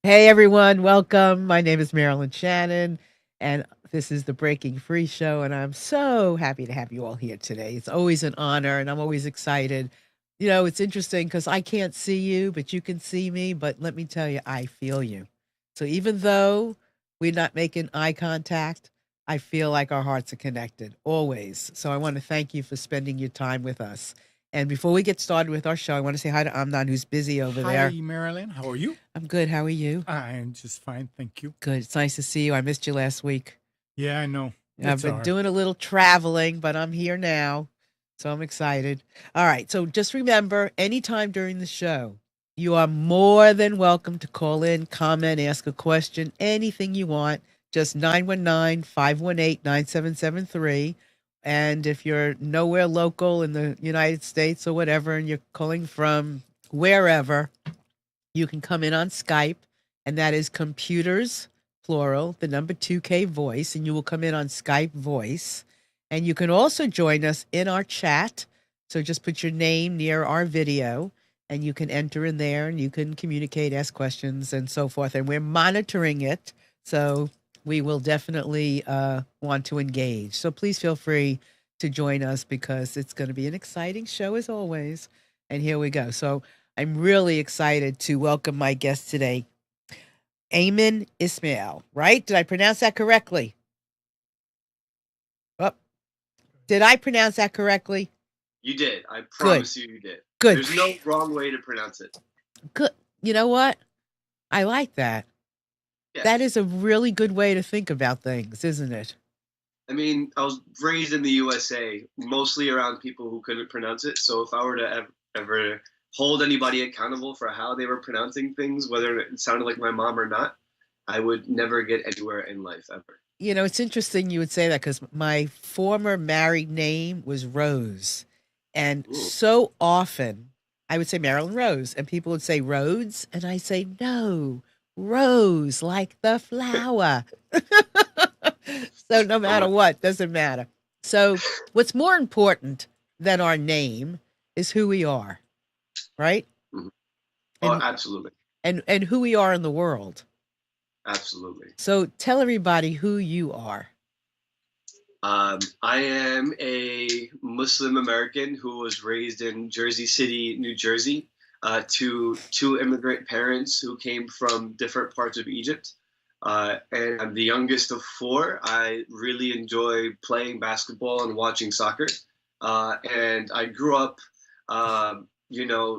Hey everyone, welcome. My name is Marilyn Shannon, and this is the Breaking Free Show. And I'm so happy to have you all here today. It's always an honor, and I'm always excited. It's interesting because I can't see you, but you can see me. But let me tell you, I feel you. So even though we're not making eye contact, I feel like our hearts are connected always. So I want to thank you for spending your time with us. And before we get started with our show, I want to say hi to Amnon, who's busy over there. Hi, Marilyn. How are you? I'm good. How are you? I'm just fine, thank you. Good. It's nice to see you. I missed you last week. Yeah, I know. I've It's all been right. doing a little traveling, but I'm here now. So I'm excited. All right. So just remember, anytime during the show, you are more than welcome to call in, comment, ask a question, anything you want. Just 919-518-9773. And if you're nowhere local in the United States or whatever, and you're calling from wherever, you can come in on Skype, and that is computers, plural, the number 2K voice, and you will come in on Skype voice. And you can also join us in our chat. So just put your name near our video, and you can enter in there and you can communicate, ask questions, and so forth. And we're monitoring it. So we will definitely want to engage. So please feel free to join us because it's going to be an exciting show as always. And here we go. So I'm really excited to welcome my guest today, Aymann Ismail, right? Did I pronounce that correctly? Oh, did I pronounce that correctly? You did. I Good, promise you did. good, There's no wrong way to pronounce it. good. You know what? I like that. That Yes. is a really good way to think about things, isn't it? I mean, I was raised in the USA, mostly around people who couldn't pronounce it. So if I were to ever hold anybody accountable for how they were pronouncing things, whether it sounded like my mom or not, I would never get anywhere in life ever. It's interesting you would say that because my former married name was Rose. And Ooh. so often I would say Marilyn Rose, and people would say Rhodes. And I say, no, Rose, like the flower. So no Oh matter my. what, doesn't matter. So what's more important than our name is who we are, right? Mhm. Oh, And absolutely. and who we are in the world. Absolutely. So tell everybody who you are. I am a Muslim American who was raised in Jersey City, New Jersey, to two immigrant parents who came from different parts of Egypt. And I'm the youngest of four. I really enjoy playing basketball and watching soccer. And I grew up,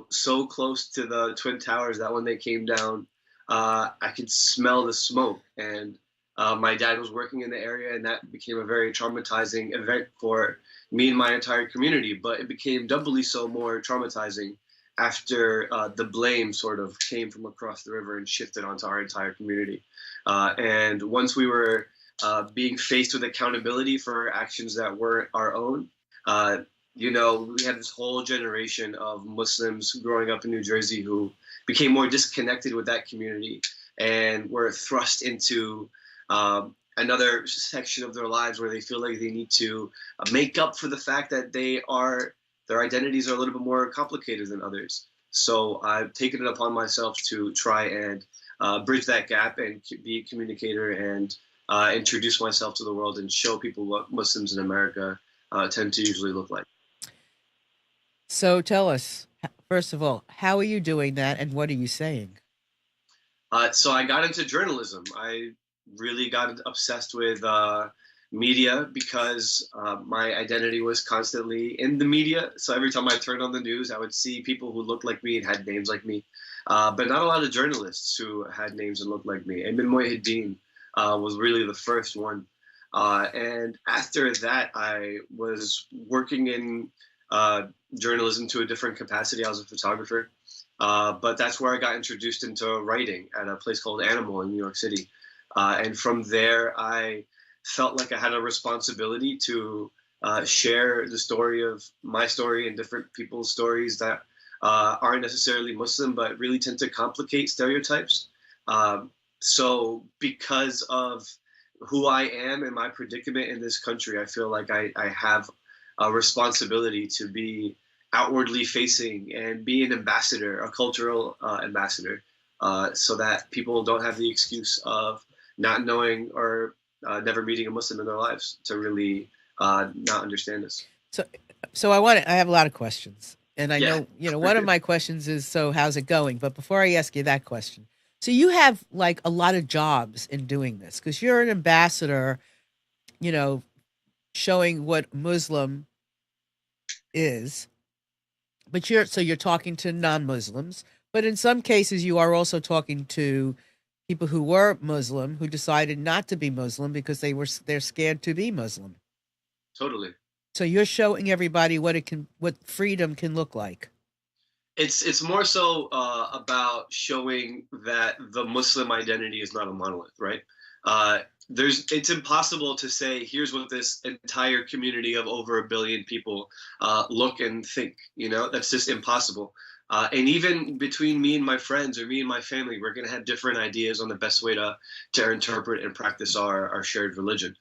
so close to the Twin Towers that when they came down, I could smell the smoke. And my dad was working in the area, and that became a very traumatizing event for me and my entire community. But it became doubly so more traumatizing after the blame sort of came from across the river and shifted onto our entire community. And once we were being faced with accountability for actions that weren't our own, uh, we had this whole generation of Muslims growing up in New Jersey who became more disconnected with that community and were thrust into another section of their lives where they feel like they need to make up for the fact that their identities are a little bit more complicated than others. So I've taken it upon myself to try and bridge that gap and be a communicator and introduce myself to the world and show people what Muslims in America tend to usually look like. So tell us, first of all, how are you doing that and what are you saying? So I got into journalism. I really got obsessed with media because my identity was constantly in the media. So every time I turned on the news, I would see people who looked like me and had names like me, but not a lot of journalists who had names and looked like me. Aymann Ismail was really the first one. And after that, I was working in uh, journalism to a different capacity. I was a photographer. But that's where I got introduced into writing at a place called Animal in New York City. And from there, I felt like I had a responsibility to share the story of my story and different people's stories that aren't necessarily Muslim, but really tend to complicate stereotypes. So, because of who I am and my predicament in this country, I feel like I have a responsibility to be outwardly facing and be an ambassador, a cultural ambassador so that people don't have the excuse of not knowing or never meeting a Muslim in their lives to really not understand this. So, I have a lot of questions, and I Yeah. know, one of my questions is, so how's it going? But before I ask you that question, so you have like a lot of jobs in doing this because you're an ambassador, you know, showing what Muslim is, but you're talking to non-Muslims, but in some cases you are also talking to people who were Muslim who decided not to be Muslim because they're scared to be Muslim. Totally. So you're showing everybody what freedom can look like. It's more so about showing that the Muslim identity is not a monolith, right? Uh, it's impossible to say here's what this entire community of over 1 billion people look and think. That's just impossible. And even between me and my friends or me and my family, we're going to have different ideas on the best way to interpret and practice our shared religion.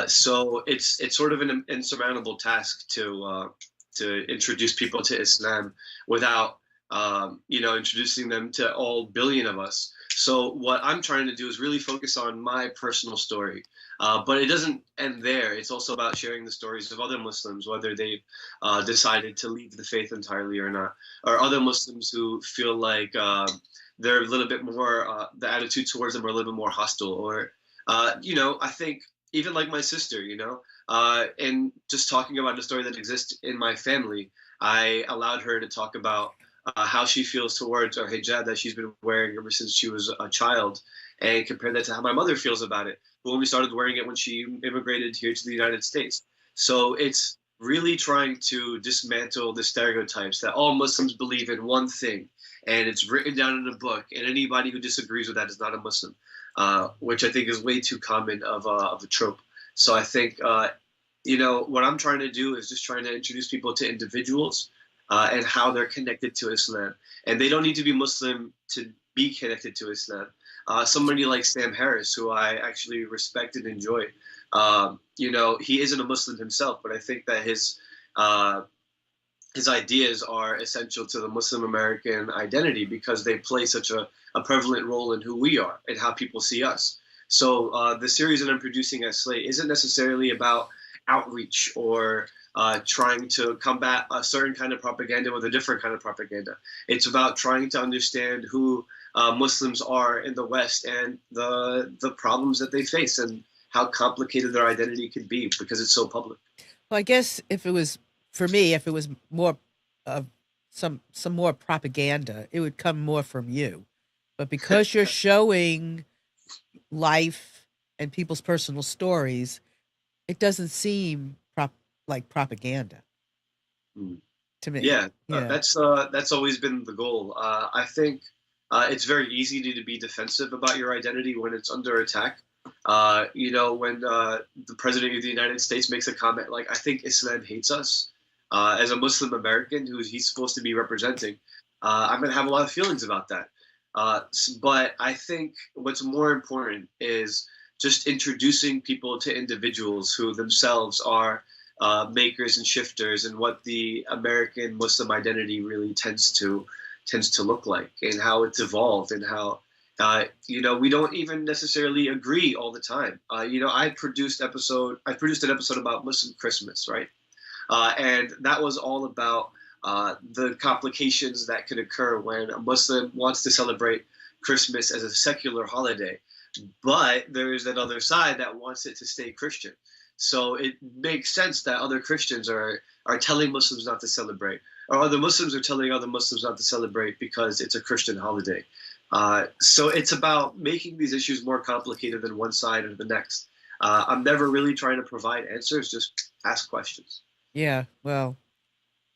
So it's sort of an insurmountable task to introduce people to Islam without introducing them to all billion of us. So what I'm trying to do is really focus on my personal story, but it doesn't end there. It's also about sharing the stories of other Muslims, whether they've decided to leave the faith entirely or not, or other Muslims who feel like they're a little bit more, the attitude towards them are a little bit more hostile, or I think even like my sister, and just talking about the story that exists in my family, I allowed her to talk about how she feels towards our hijab that she's been wearing ever since she was a child, and compare that to how my mother feels about it when we started wearing it when she immigrated here to the United States. So it's really trying to dismantle the stereotypes that all Muslims believe in one thing, and it's written down in a book, and anybody who disagrees with that is not a Muslim, which I think is way too common of a trope. So I think, what I'm trying to do is just trying to introduce people to individuals and how they're connected to Islam. And they don't need to be Muslim to be connected to Islam. Somebody like Sam Harris, who I actually respect and enjoy, he isn't a Muslim himself, but I think that his ideas are essential to the Muslim American identity because they play such a prevalent role in who we are and how people see us. So the series that I'm producing at Slate isn't necessarily about outreach or trying to combat a certain kind of propaganda with a different kind of propaganda. It's about trying to understand who Muslims are in the West and the problems that they face and how complicated their identity could be because it's so public. Well, I guess if it was for me, if it was more of some more propaganda, it would come more from you. But because you're showing life and people's personal stories, it doesn't seem like propaganda to me. Yeah, that's always been the goal. I think it's very easy to be defensive about your identity when it's under attack. When the president of the United States makes a comment like, "I think Islam hates us," as a Muslim American who he's supposed to be representing, I'm going to have a lot of feelings about that. But I think what's more important is just introducing people to individuals who themselves are makers and shifters and what the American Muslim identity really tends to look like and how it's evolved and how we don't even necessarily agree all the time. I produced an episode about Muslim Christmas, right? And that was all about the complications that could occur when a Muslim wants to celebrate Christmas as a secular holiday, but there is that other side that wants it to stay Christian. So it makes sense that other Christians are telling Muslims not to celebrate, or other Muslims are telling other Muslims not to celebrate because it's a Christian holiday. So it's about making these issues more complicated than one side or the next. I'm never really trying to provide answers, just ask questions. Yeah, well,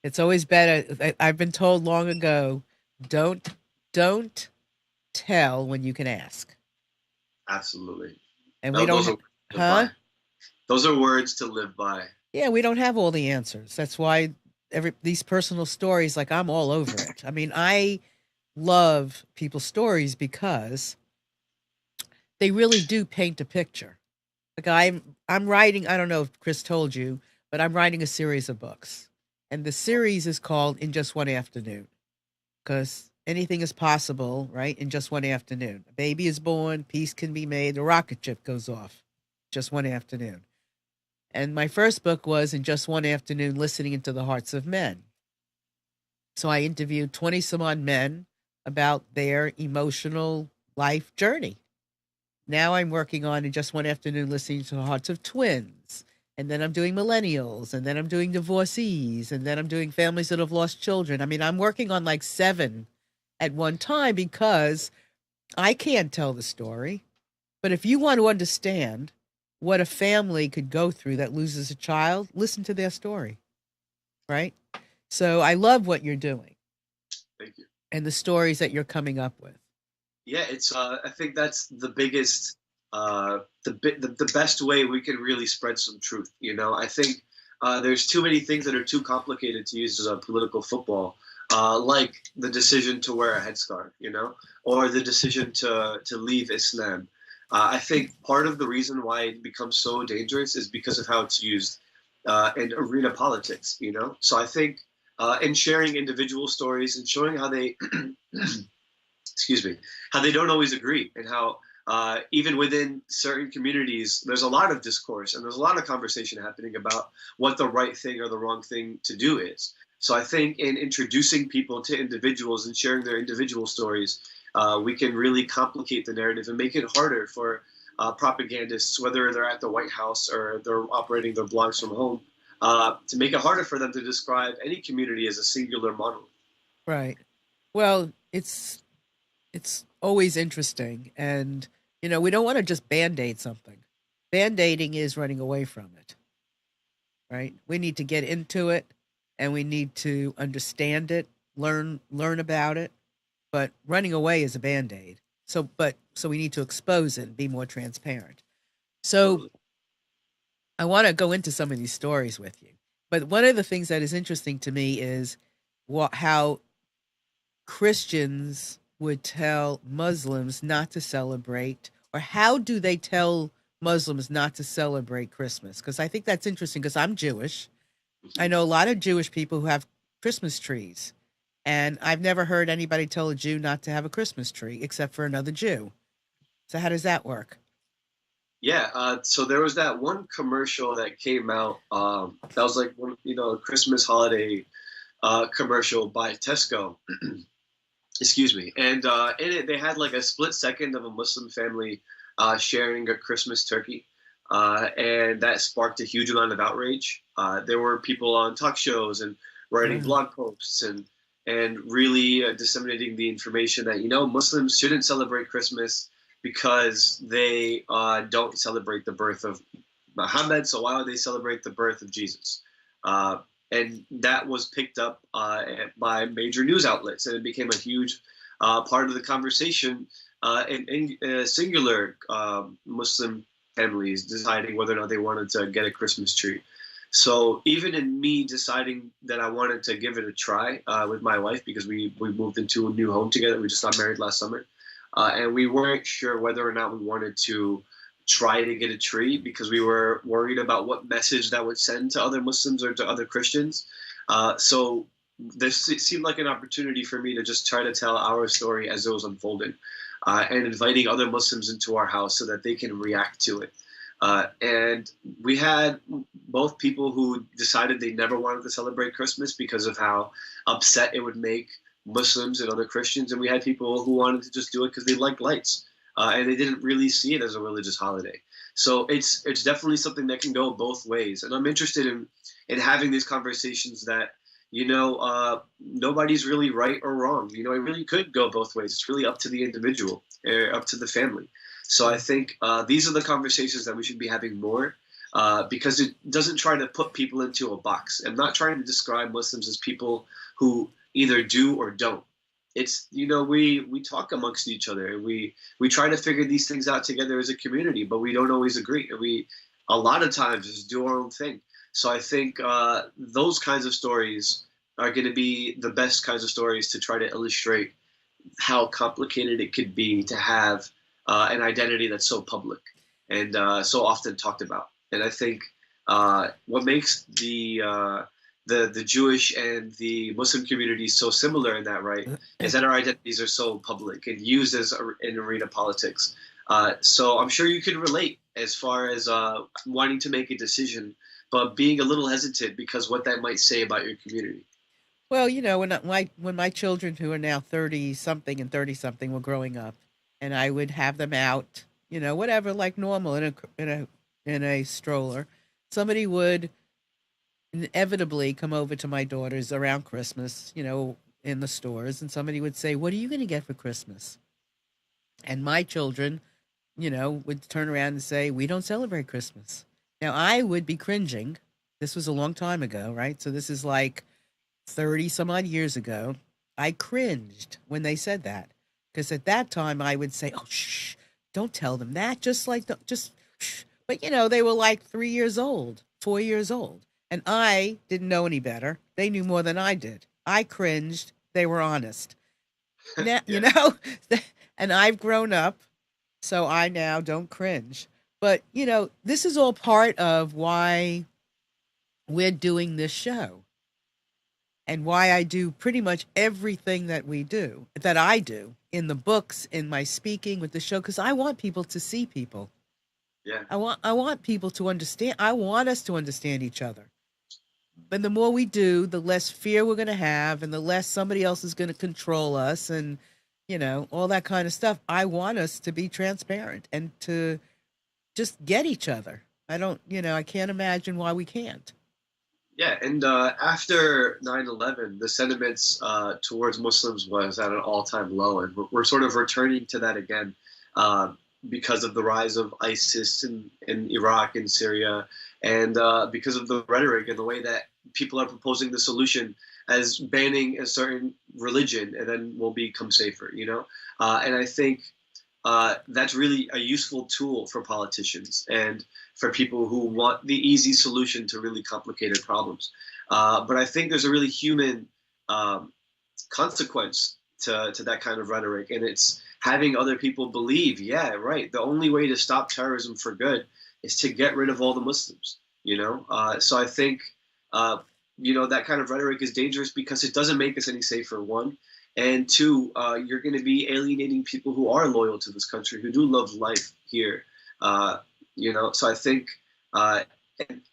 it's always better. I've been told long ago, don't tell when you can ask. Absolutely. And we don't those are words to live by. Yeah, we don't have all the answers. That's why these personal stories, like, I'm all over it. I mean, I love people's stories because they really do paint a picture. Like, I'm writing, I don't know if Chris told you, but I'm writing a series of books. And the series is called In Just One Afternoon because anything is possible, right? In just one afternoon. A baby is born, peace can be made, a rocket ship goes off. Just one afternoon. And my first book was In Just One Afternoon, Listening into the Hearts of Men. So I interviewed 20 some odd men about their emotional life journey. Now I'm working on In Just One Afternoon, Listening to the Hearts of Twins. And then I'm doing millennials, and then I'm doing divorcees, and then I'm doing families that have lost children. I mean, I'm working on like 7 at one time because I can't tell the story. But if you want to understand what a family could go through that loses a child, listen to their story, right? So I love what you're doing. Thank you. And the stories that you're coming up with. Yeah, it's. I think that's the biggest, the best way we can really spread some truth. You know, I think there's too many things that are too complicated to use as a political football, like the decision to wear a headscarf, you know, or the decision to leave Islam. I think part of the reason why it becomes so dangerous is because of how it's used in arena politics. You know, so I think in sharing individual stories and showing how they excuse me, how they don't always agree, and how even within certain communities, there's a lot of discourse and there's a lot of conversation happening about what the right thing or the wrong thing to do is. So I think in introducing people to individuals and sharing their individual stories, we can really complicate the narrative and make it harder for propagandists, whether they're at the White House or they're operating their blogs from home, to make it harder for them to describe any community as a singular monolith. Right. Well, it's always interesting, and you know, we don't want to just band-aid something. Band-aiding is running away from it, right? We need to get into it, and we need to understand it, learn about it. But running away is a band-aid. So we need to expose it and be more transparent. So I want to go into some of these stories with you. But one of the things that is interesting to me is how Christians would tell Muslims not to celebrate, or how do they tell Muslims not to celebrate Christmas? Because I think that's interesting, because I'm Jewish. I know a lot of Jewish people who have Christmas trees, and I've never heard anybody tell a Jew not to have a Christmas tree except for another Jew. So how does that work? Yeah, so there was that one commercial that came out. That was like one, you know, a Christmas holiday commercial by Tesco. Excuse me. And in it, they had like a split second of a Muslim family sharing a Christmas turkey. And that sparked a huge amount of outrage. There were people on talk shows and writing blog posts and really disseminating the information that, you know, Muslims shouldn't celebrate Christmas because they don't celebrate the birth of Muhammad. So why would they celebrate the birth of Jesus? And that was picked up by major news outlets, and it became a huge part of the conversation in singular Muslim families deciding whether or not they wanted to get a Christmas tree. So even in me deciding that I wanted to give it a try with my wife, because we moved into a new home together, we just got married last summer, and we weren't sure whether or not we wanted to try to get a tree because we were worried about what message that would send to other Muslims or to other Christians. So this seemed like an opportunity for me to just try to tell our story as it was unfolding, and inviting other Muslims into our house so that they can react to it. And we had both people who decided they never wanted to celebrate Christmas because of how upset it would make Muslims and other Christians, and we had people who wanted to just do it because they liked lights. And they didn't really see it as a religious holiday. So it's definitely something that can go both ways. And I'm interested in having these conversations that, you know, nobody's really right or wrong. You know, it really could go both ways. It's really up to the individual, up to the family. So I think these are the conversations that we should be having more, because it doesn't try to put people into a box. I'm not trying to describe Muslims as people who either do or don't. It's, you know, we talk amongst each other. We try to figure these things out together as a community, but we don't always agree. And we, a lot of times, just do our own thing. So I think those kinds of stories are going to be the best kinds of stories to try to illustrate how complicated it could be to have an identity that's so public and so often talked about. And I think what makes the the Jewish and the Muslim community is so similar in that, right? Is that our identities are so public and used as in arena politics. So I'm sure you can relate as far as wanting to make a decision, but being a little hesitant because what that might say about your community. Well, when my children who are now 30 something and 30 something were growing up, and I would have them out, whatever, like normal in a stroller, somebody would inevitably come over to my daughters around Christmas, in the stores, and somebody would say, "What are you going to get for Christmas?" And my children, would turn around and say, "We don't celebrate Christmas." Now I would be cringing. This was a long time ago, right? So this is like 30 some odd years ago. I cringed when they said that because at that time I would say, "Oh, shh, don't tell them that." Just like, just shh. But they were like 3 years old, 4 years old. And I didn't know any better. They knew more than I did. I cringed. They were honest. Now, Yeah. and I've grown up, so I now don't cringe. But, this is all part of why we're doing this show and why I do pretty much everything that I do in the books, in my speaking with the show, because I want people to see people. Yeah. I want people to understand. I want us to understand each other. And the more we do, the less fear we're going to have and the less somebody else is going to control us and, all that kind of stuff. I want us to be transparent and to just get each other. I can't imagine why we can't. Yeah, and after 9/11, the sentiments towards Muslims was at an all-time low, and we're sort of returning to that again uh, because of the rise of ISIS in Iraq and Syria, and because of the rhetoric and the way that people are proposing the solution as banning a certain religion, and then we'll become safer, And I think that's really a useful tool for politicians and for people who want the easy solution to really complicated problems. But I think there's a really human consequence to that kind of rhetoric, and it's having other people believe, yeah, right, the only way to stop terrorism for good is to get rid of all the Muslims. So I think that kind of rhetoric is dangerous because it doesn't make us any safer. One, and two, you're going to be alienating people who are loyal to this country, who do love life here. So I think,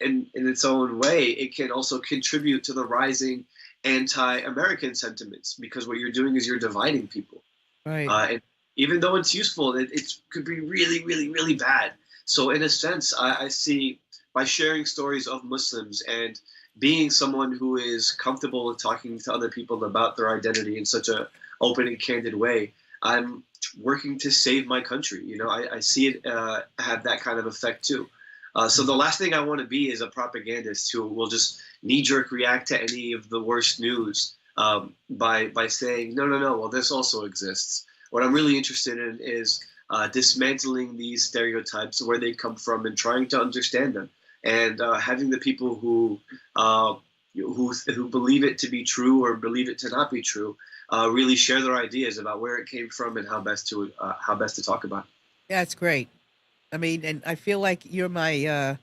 in its own way, it can also contribute to the rising anti-American sentiments because what you're doing is you're dividing people. Right. And even though it's useful, it could be really, really, really bad. So in a sense, I see by sharing stories of Muslims and being someone who is comfortable with talking to other people about their identity in such a open and candid way, I'm working to save my country. I see it have that kind of effect too. So the last thing I want to be is a propagandist who will just knee-jerk react to any of the worst news by saying, no, well, this also exists. What I'm really interested in is dismantling these stereotypes, where they come from, and trying to understand them. And having the people who believe it to be true or believe it to not be true really share their ideas about where it came from and how best to talk about it. Yeah, it's great. I mean, and I feel like you're my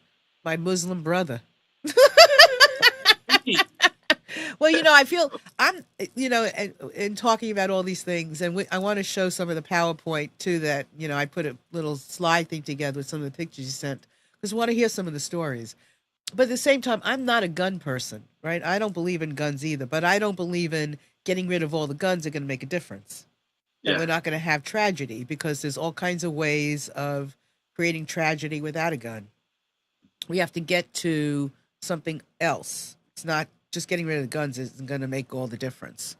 Muslim brother. Well, I feel I'm, in talking about all these things, and I want to show some of the PowerPoint too. That I put a little slide thing together with some of the pictures you sent because I want to hear some of the stories. But at the same time, I'm not a gun person, right? I don't believe in guns either, but I don't believe in getting rid of all the guns are going to make a difference. And we're not going to have tragedy because there's all kinds of ways of creating tragedy without a gun. We have to get to something else. It's not just getting rid of the guns isn't going to make all the difference.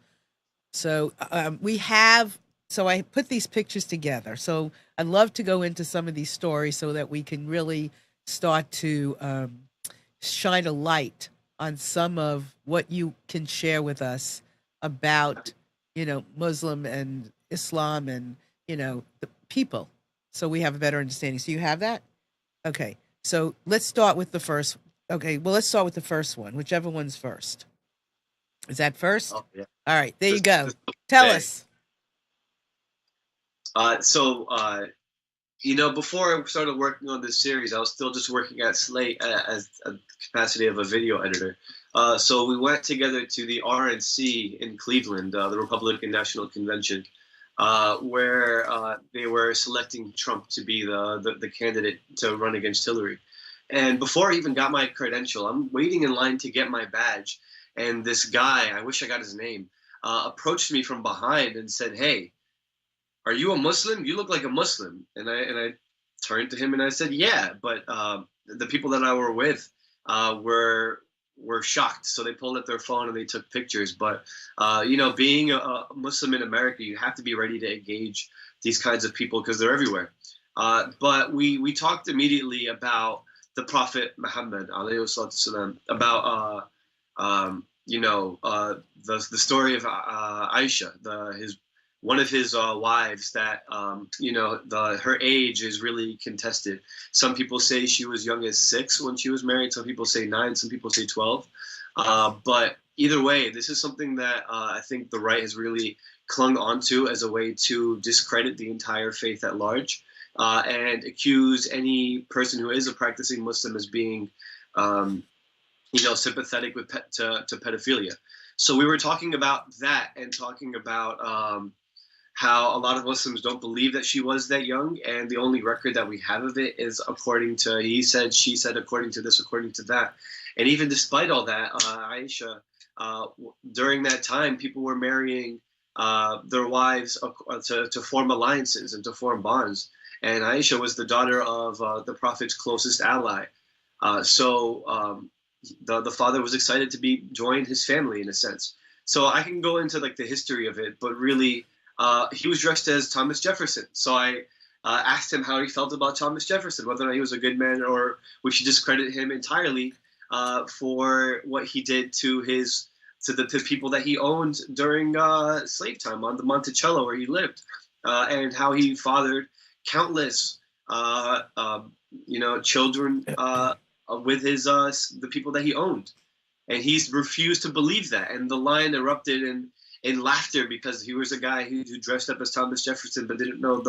So so I put these pictures together. So I'd love to go into some of these stories so that we can really start to shine a light on some of what you can share with us about, Muslim and Islam and, the people. So we have a better understanding. So you have that? Okay. So let's start with the first. Okay. Well, let's start with the first one, whichever one's first. Is that first? Oh, yeah. All right. There you go. Tell us. Before I started working on this series, I was still just working at Slate as a capacity of a video editor. So we went together to the RNC in Cleveland, the Republican National Convention, where they were selecting Trump to be the candidate to run against Hillary. And before I even got my credential, I'm waiting in line to get my badge. And this guy, I wish I got his name, approached me from behind and said, "Hey, are you a Muslim? You look like a Muslim." And I turned to him and I said, "Yeah," but the people that I were with were shocked, so they pulled up their phone and they took pictures. But you know, being a Muslim in America, you have to be ready to engage these kinds of people because they're everywhere. But we talked immediately about the Prophet Muhammad alayhi salatu about you know, the story of Aisha, one of his wives that you know, her age is really contested. Some people say she was young as 6 when she was married. Some people say 9. Some people say 12. But either way, this is something that I think the right has really clung onto as a way to discredit the entire faith at large, and accuse any person who is a practicing Muslim as being you know, sympathetic with to pedophilia. So we were talking about that and talking about how a lot of Muslims don't believe that she was that young, and the only record that we have of it is according to he said, she said, according to this, according to that. And even despite all that, Aisha, during that time, people were marrying their wives to form alliances and to form bonds. And Aisha was the daughter of the Prophet's closest ally. So the father was excited to join his family in a sense. So I can go into like the history of it, but really, he was dressed as Thomas Jefferson. So I asked him how he felt about Thomas Jefferson, whether or not he was a good man or we should discredit him entirely for what he did to the people that he owned during slave time on the Monticello where he lived, and how he fathered countless you know, children with his the people that he owned. And he's refused to believe that. And the line erupted in laughter because he was a guy who dressed up as Thomas Jefferson but didn't know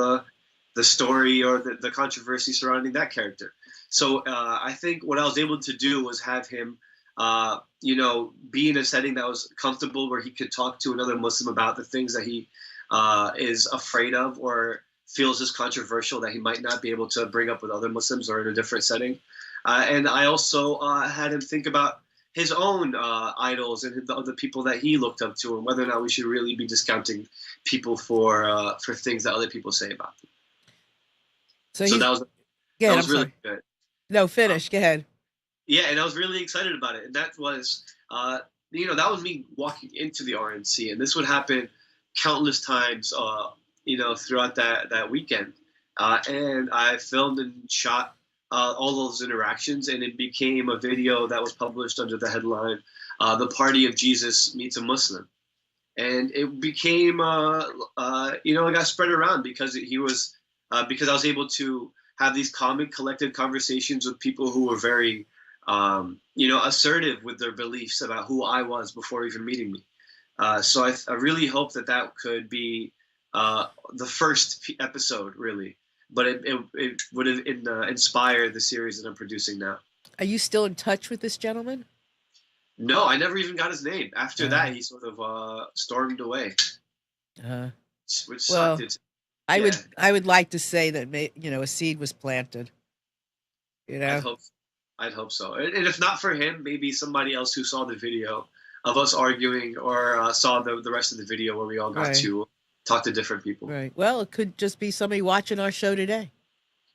the story or the controversy surrounding that character. So I think what I was able to do was have him, you know, be in a setting that was comfortable where he could talk to another Muslim about the things that he is afraid of or feels is controversial that he might not be able to bring up with other Muslims or in a different setting. And I also had him think about his own idols and the people that he looked up to, and whether or not we should really be discounting people for things that other people say about them. So that was really good. No, finish. Go ahead. Yeah, and I was really excited about it. And that was, you know, that was me walking into the RNC, and this would happen countless times, you know, throughout that weekend. And I filmed and shot all those interactions, and it became a video that was published under the headline, "The Party of Jesus Meets a Muslim." And it became, you know, it got spread around because because I was able to have these common, collected conversations with people who were very, you know, assertive with their beliefs about who I was before even meeting me. So I really hope that could be the first episode, really. But it would have inspired the series that I'm producing now. Are you still in touch with this gentleman? No, I never even got his name. After that, he sort of stormed away. Which sucked. I would like to say that, you know, a seed was planted. You know, I'd hope so. And if not for him, maybe somebody else who saw the video of us arguing or saw the rest of the video where we all got to talk to different people. Right. Well, it could just be somebody watching our show today.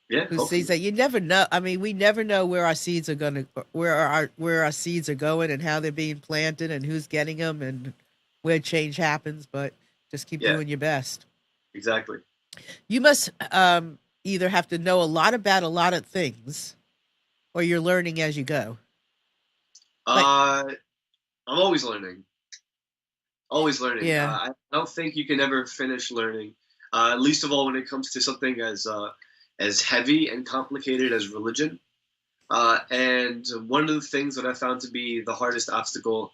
Yeah. Who sees that? You never know. I mean, we never know where our seeds are where our seeds are going and how they're being planted and who's getting them and where change happens. But just keep doing your best. Exactly. You must either have to know a lot about a lot of things, or you're learning as you go. I'm always learning. Always learning. Yeah. I don't think you can ever finish learning. Least of all when it comes to something as heavy and complicated as religion. And one of the things that I found to be the hardest obstacle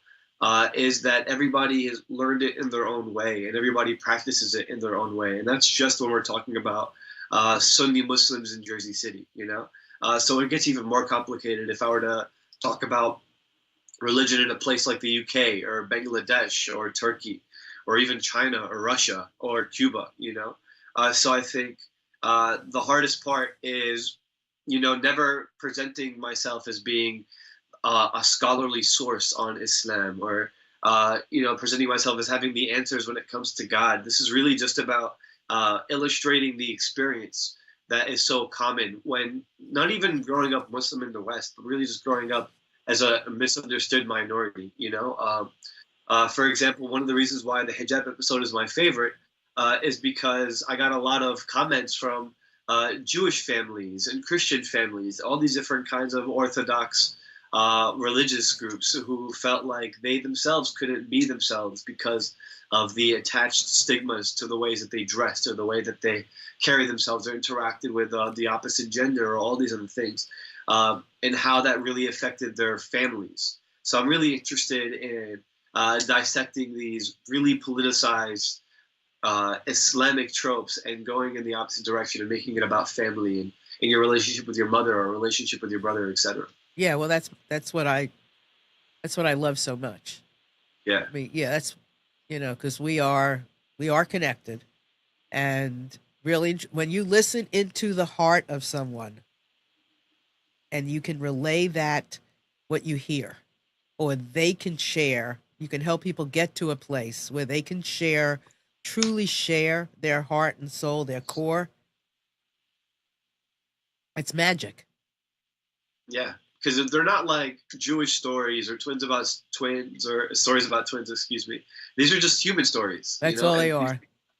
is that everybody has learned it in their own way, and everybody practices it in their own way. And that's just when we're talking about Sunni Muslims in Jersey City, you know? So it gets even more complicated if I were to talk about religion in a place like the UK or Bangladesh or Turkey or even China or Russia or Cuba, you know? So I think the hardest part is, you know, never presenting myself as being a scholarly source on Islam or, you know, presenting myself as having the answers when it comes to God. This is really just about illustrating the experience that is so common when not even growing up Muslim in the West, but really just growing up as a misunderstood minority, you know? For example, one of the reasons why the hijab episode is my favorite is because I got a lot of comments from Jewish families and Christian families, all these different kinds of Orthodox religious groups who felt like they themselves couldn't be themselves because of the attached stigmas to the ways that they dressed or the way that they carry themselves or interacted with the opposite gender or all these other things, and how that really affected their families. So I'm really interested in dissecting these really politicized Islamic tropes and going in the opposite direction and making it about family and in your relationship with your mother or relationship with your brother, etc. Yeah, well, that's what I love so much. Yeah, I mean, yeah, that's, you know, because we are connected, and really, when you listen into the heart of someone, and you can relay that what you hear, or they can share, you can help people get to a place where they can share, truly share their heart and soul, their core. It's magic. yeah. Because they're not like Jewish stories or twins about twins or stories about twins. Excuse me. These are just human stories, you That's know, all and they are.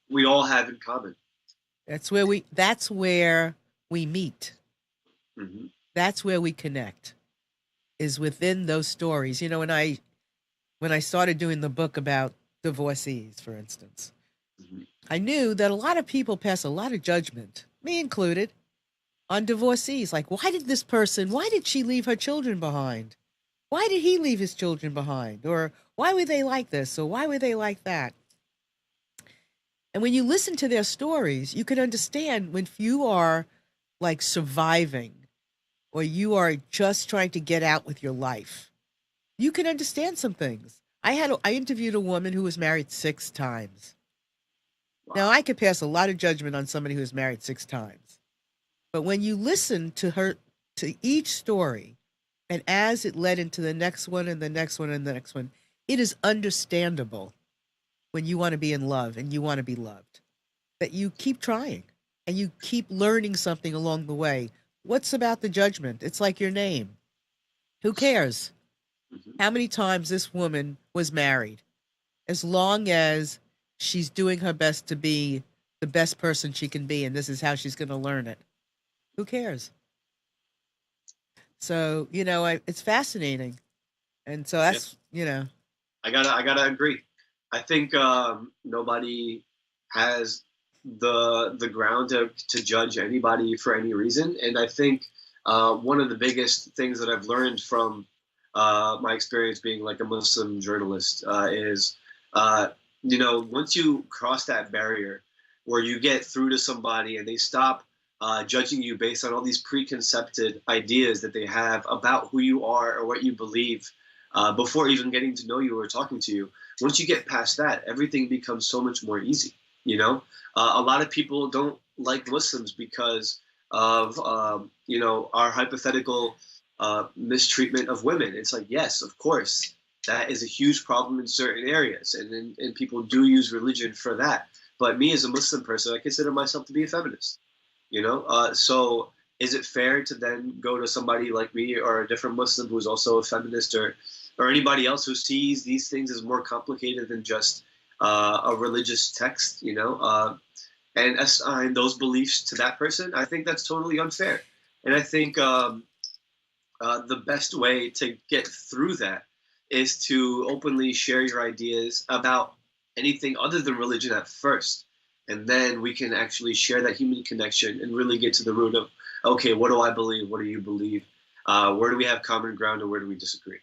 we all have in common. That's where we meet. Hmm. That's where we connect, is within those stories. You know, when I started doing the book about divorcees, for instance, Hmm. I knew that a lot of people pass a lot of judgment, me included, on divorcees. Like, why did she leave her children behind? Why did he leave his children behind? Or why were they like this? Or why were they like that? And when you listen to their stories, you can understand when you are like surviving or you are just trying to get out with your life. You can understand some things. I interviewed a woman who was married 6 times. Now Wow. I could pass a lot of judgment on somebody who was married 6 times. But when you listen to each story, and as it led into the next one and the next one and the next one, it is understandable when you want to be in love and you want to be loved, that you keep trying and you keep learning something along the way. What's about the judgment? It's like your name. Who cares Hmm. how many times this woman was married? As long as she's doing her best to be the best person she can be, and this is how she's going to learn it. Who cares? So, it's fascinating. And so Yeah, that's. I gotta agree. I think nobody has the ground to judge anybody for any reason, and I think one of the biggest things that I've learned from my experience being like a Muslim journalist is, uh, you know, once you cross that barrier where you get through to somebody and they stop judging you based on all these preconceived ideas that they have about who you are or what you believe before even getting to know you or talking to you. Once you get past that, everything becomes so much more easy. You know, a lot of people don't like Muslims because of you know, our hypothetical mistreatment of women. It's like, yes, of course, that is a huge problem in certain areas, and people do use religion for that. But me as a Muslim person, I consider myself to be a feminist. You know, so is it fair to then go to somebody like me or a different Muslim who's also a feminist or anybody else who sees these things as more complicated than just a religious text, you know, and assign those beliefs to that person? I think that's totally unfair. And I think the best way to get through that is to openly share your ideas about anything other than religion at first. And then we can actually share that human connection and really get to the root of, okay, what do I believe? What do you believe? Where do we have common ground and where do we disagree?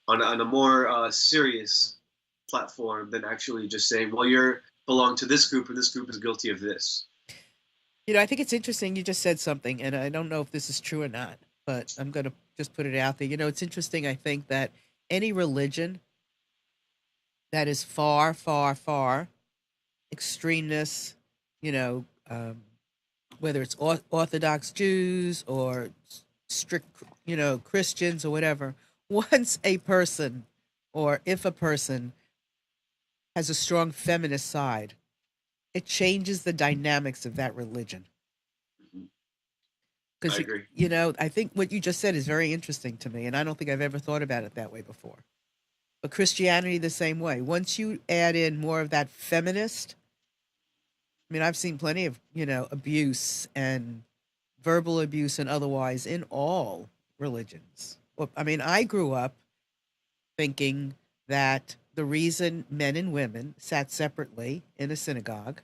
On a more serious platform than actually just saying, well, you're belong to this group and this group is guilty of this. I think it's interesting you just said something, and I don't know if this is true or not, but I'm going to just put it out there. It's interesting, I think, that any religion that is far, far, far extremeness, you know, whether it's Orthodox Jews or strict, Christians or whatever, once a person or if a person has a strong feminist side, it changes the dynamics of that religion. Mhm. I Because, agree. I think what you just said is very interesting to me, and I don't think I've ever thought about it that way before. But Christianity, the same way. Once you add in more of that feminist, I mean, I've seen plenty of, abuse and verbal abuse and otherwise in all religions. Well, I mean, I grew up thinking that the reason men and women sat separately in a synagogue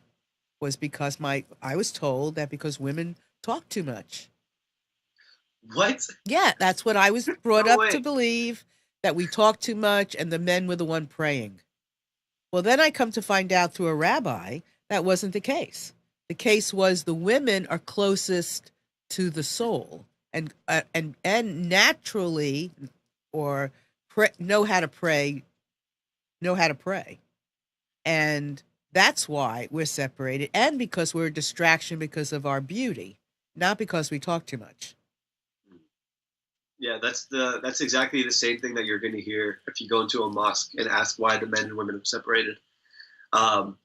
was because I was told that because women talk too much. What? Yeah, that's what I was brought No up to way. believe, that we talk too much and the men were the one praying. Well, then I come to find out through a rabbi that wasn't the case. The case was the women are closest to the soul and naturally or know how to pray, and that's why we're separated, and because we're a distraction because of our beauty, not because we talk too much. Yeah, that's exactly the same thing that you're going to hear if you go into a mosque and ask why the men and women are separated. Um,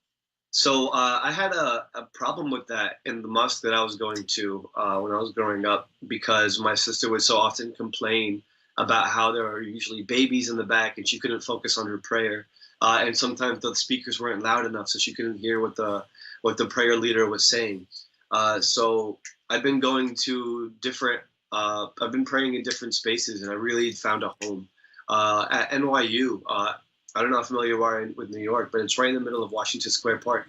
so I had a problem with that in the mosque that I was going to when I was growing up because my sister would so often complain about how there are usually babies in the back and she couldn't focus on her prayer. And sometimes the speakers weren't loud enough, so she couldn't hear what the prayer leader was saying. So I've been going to different. I've been praying in different spaces, and I really found a home at NYU. I don't know how familiar you are with New York, but it's right in the middle of Washington Square Park.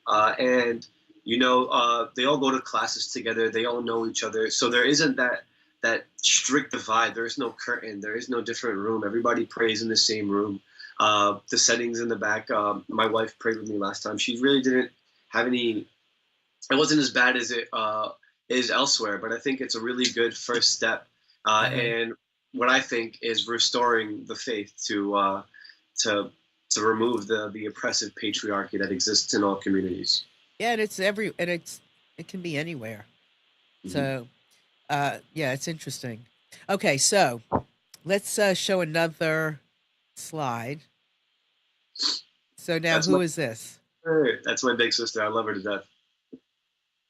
And they all go to classes together. They all know each other, so there isn't that strict divide. There is no curtain. There is no different room. Everybody prays in the same room. The settings in the back. My wife prayed with me last time. She really didn't have any. It wasn't as bad as it is elsewhere, but I think it's a really good first step. Uh-huh. And what I think is restoring the faith to to remove the oppressive patriarchy that exists in all communities. Yeah, it can be anywhere. Mm-hmm. So, yeah, it's interesting. Okay, so let's show another slide. So now, That's my who is this? that's my big sister. I love her to death.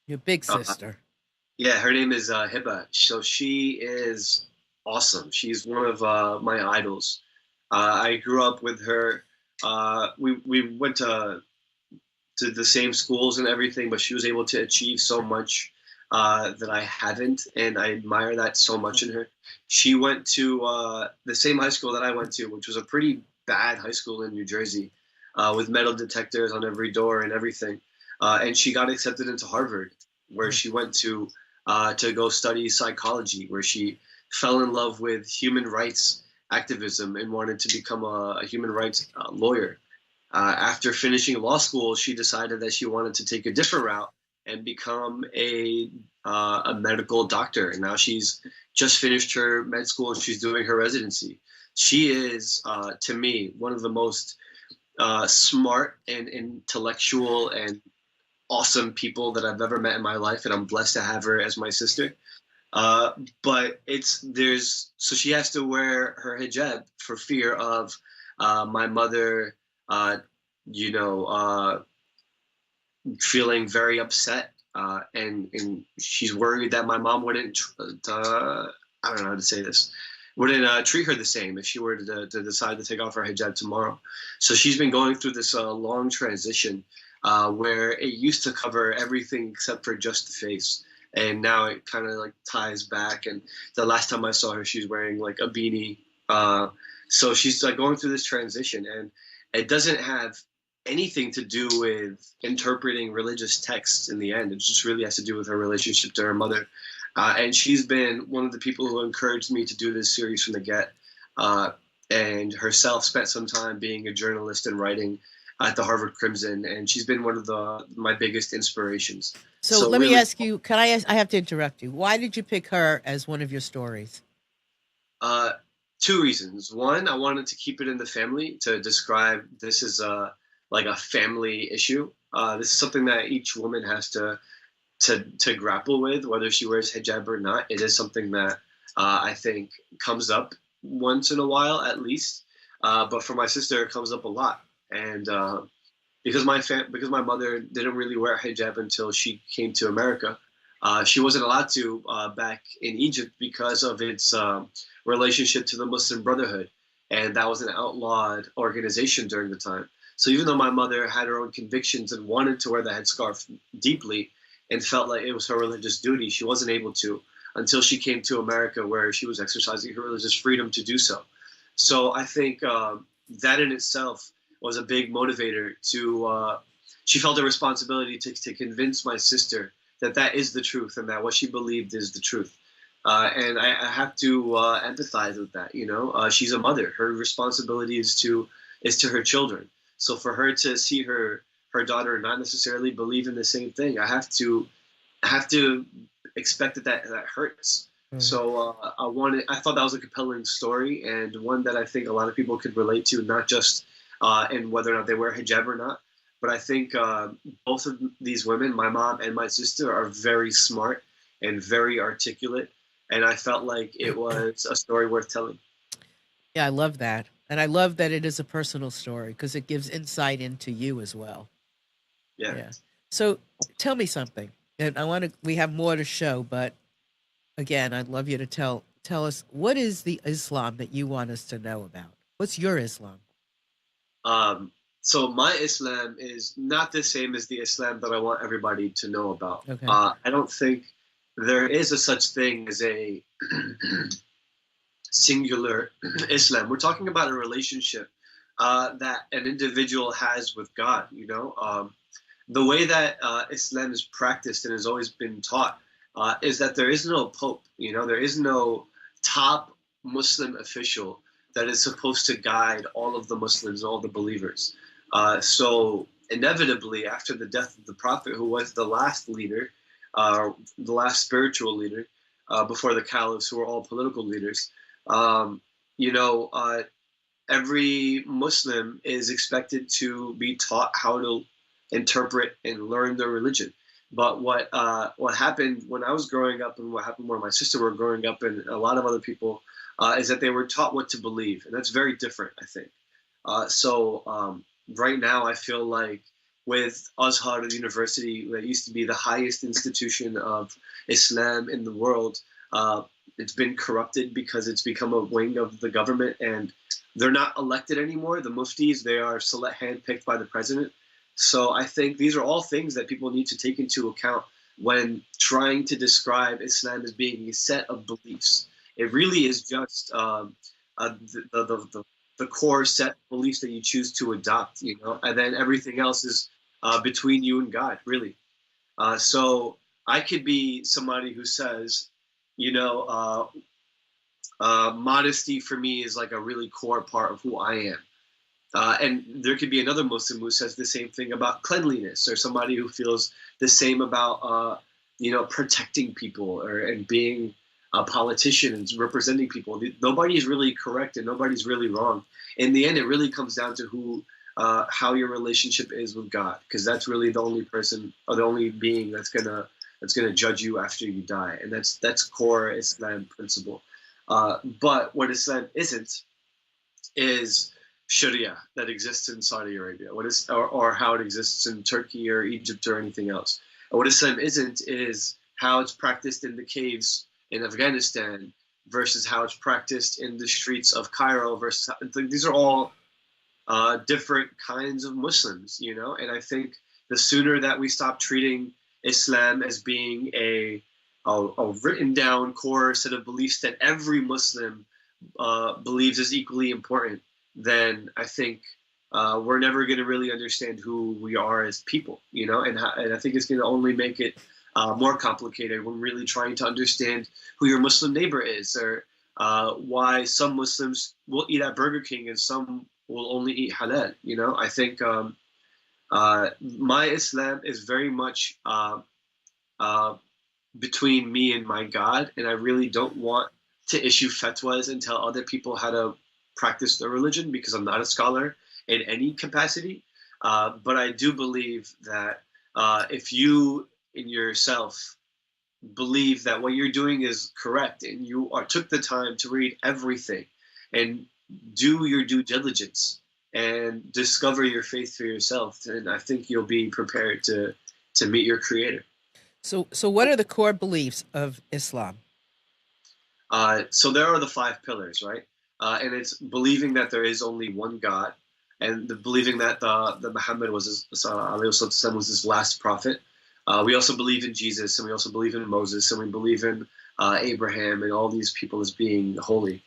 Your big Uh, sister. yeah, her name is Hiba. So she is awesome. She's one of my idols. I grew up with her. We went to the same schools and everything, but she was able to achieve so much that I haven't, and I admire that so much in her. She went to the same high school that I went to, which was a pretty bad high school in New Jersey, with metal detectors on every door and everything. And she got accepted into Harvard, where Mm. she went to go study psychology, where she fell in love with human rights activism and wanted to become a human rights lawyer. After finishing law school, she decided that she wanted to take a different route and become a medical doctor. And now she's just finished her med school. She's doing her residency. She is, to me, one of the most smart and intellectual and awesome people that I've ever met in my life, and I'm blessed to have her as my sister. Uh, but so she has to wear her hijab for fear of my mother, uh, you know, feeling very upset, and she's worried that my mom wouldn't. I don't know how to say this. Wouldn't treat her the same if she were to decide to take off her hijab tomorrow. So she's been going through this long transition where it used to cover everything except for just the face, and now it kind of like ties back. And the last time I saw her, she's wearing like a beanie. So she's like going through this transition, and it doesn't have anything to do with interpreting religious texts in the end. It just really has to do with her relationship to her mother. And she's been one of the people who encouraged me to do this series from the get. Uh, and herself spent some time being a journalist and writing at the Harvard Crimson, and she's been one of my biggest inspirations. So So let me really, ask you, can I ask, I have to interrupt you. Why did you pick her as one of your stories? uh, Two reasons. One, I wanted to keep it in the family to describe this as like a family issue. This is something that each woman has to grapple with, whether she wears hijab or not. It is something that I think comes up once in a while at least. But for my sister, it comes up a lot. And because my mother didn't really wear hijab until she came to America, she wasn't allowed to back in Egypt because of its relationship to the Muslim Brotherhood, and that was an outlawed organization during the time. So even though my mother had her own convictions and wanted to wear the headscarf deeply and felt like it was her religious duty, she wasn't able to until she came to America, where she was exercising her religious freedom to do so. So I think that in itself was a big motivator to. She felt a responsibility to convince my sister that that is the truth and that what she believed is the truth. And I have to empathize with that. You know, she's a mother. Her responsibility is to her children. So for her to see her daughter not necessarily believe in the same thing, I have to expect that hurts. Mm-hmm. So I thought that was a compelling story, and one that I think a lot of people could relate to, not just in whether or not they wear hijab or not. But I think both of these women, my mom and my sister, are very smart and very articulate. And I felt like it was a story worth telling. Yeah, I love that. And I love that it is a personal story because it gives insight into you as well. Yeah. So tell me something. And we have more to show, but again, I'd love you to tell us, what is the Islam that you want us to know about? What's your Islam? So my Islam is not the same as the Islam that I want everybody to know about. Okay. I don't think there is a such thing as a singular Islam. We're talking about a relationship that an individual has with God. You know, the way that Islam is practiced and has always been taught is that there is no pope. You know, there is no top Muslim official that is supposed to guide all of the Muslims, all the believers. So inevitably, after the death of the Prophet, who was the last leader, the last spiritual leader, before the caliphs, who were all political leaders, you know, every Muslim is expected to be taught how to interpret and learn their religion. But what happened when I was growing up, and what happened when my sister were growing up, and a lot of other people, is that they were taught what to believe, and that's very different, I think. So right now, I feel like with Azhar University, that used to be the highest institution of Islam in the world, it's been corrupted because it's become a wing of the government, and they're not elected anymore. The muftis, they are handpicked by the president. So I think these are all things that people need to take into account when trying to describe Islam as being a set of beliefs. It really is just the core set of beliefs that you choose to adopt, you know, and then everything else is between you and God, really. So I could be somebody who says, you know, modesty for me is like a really core part of who I am. And there could be another Muslim who says the same thing about cleanliness, or somebody who feels the same about, you know, protecting people and being a politician and representing people. Nobody's really correct and nobody's really wrong. In the end, it really comes down to how your relationship is with God, because that's really the only person or the only being that's gonna judge you after you die, and that's core Islam principle. But what Islam isn't is Sharia that exists in Saudi Arabia, or how it exists in Turkey or Egypt or anything else. What Islam isn't is how it's practiced in the caves in Afghanistan versus how it's practiced in the streets of Cairo versus these are all different kinds of Muslims, you know. And I think the sooner that we stop treating Islam as being a written down core set of beliefs that every Muslim believes is equally important, then I think we're never going to really understand who we are as people, you know, and I think it's going to only make it more complicated when really trying to understand who your Muslim neighbor is, or why some Muslims will eat at Burger King and some will only eat halal. You know, I think my Islam is very much between me and my God, and I really don't want to issue fatwas and tell other people how to practice their religion because I'm not a scholar in any capacity. But I do believe that if you in yourself believe that what you're doing is correct and you took the time to read everything and do your due diligence and discover your faith for yourself, then I think you'll be prepared to meet your creator. So what are the core beliefs of Islam? So there are the five pillars, right? And it's believing that there is only one God, and believing that the Muhammad was his last prophet. We also believe in Jesus, and we also believe in Moses, and we believe in Abraham, and all these people as being holy.